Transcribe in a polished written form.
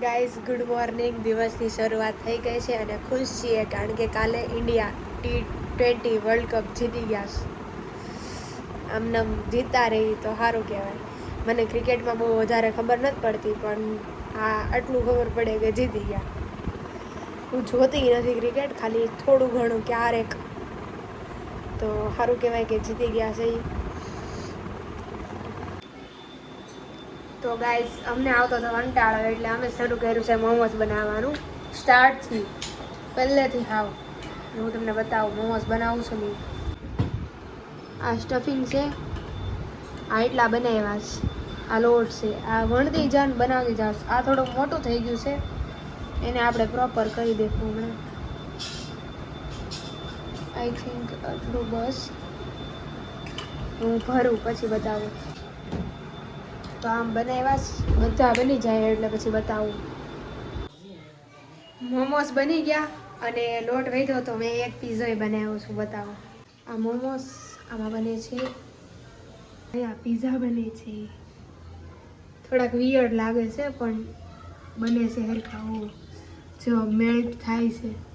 Guys good morning. દિવસની શરૂઆત થઈ ગઈ છે અને ખુશ છીએ કારણ કે કાલે ઇન્ડિયા T20 વર્લ્ડ કપ જીતી ગયા છે. આમને જીતતા રહી તો સારું કહેવાય. મને ક્રિકેટમાં બહુ વધારે ખબર નથી પડતી પણ આટલું ખબર પડે કે જીતી ગયા. હું જોતી નથી ક્રિકેટ, ખાલી થોડું ઘણું ક્યારેક, તો સારું કહેવાય કે જીતી ગયા છે. તો ગાઈઝ અમને આવતો તો કંટાળો એટલે અમે શરૂ કર્યું છે મોમોસ બનાવવાનું સ્ટાર્ટથી, પહેલેથી હાવ. હું તમને બતાવું મોમોસ બનાવું છું ને. આ સ્ટફિંગ છે, આ એટલા બનાવ્યા છે, આ લોટ છે, આ વણતી જાન બનાવતી જાશ. આ થોડુંક મોટું થઈ ગયું છે, એને આપણે પ્રોપર કરી દઈશું હમણાં. આઈ થિંક આટલું બસ. હું ભરું પછી બતાવું. તો આમ બનાવ્યા બધા બની જાય એટલે પછી બતાવું. મોમોસ બની ગયા અને લોટ વધ્યો તો મેં એક પીઝોય બનાવ્યો છું, બતાવો. આ મોમોસ આમાં બને છે, આ પીઝા બને છે. થોડાક વિયર્ડ લાગે છે પણ બને છે હરખા. જો મેલ્ટ થાય છે.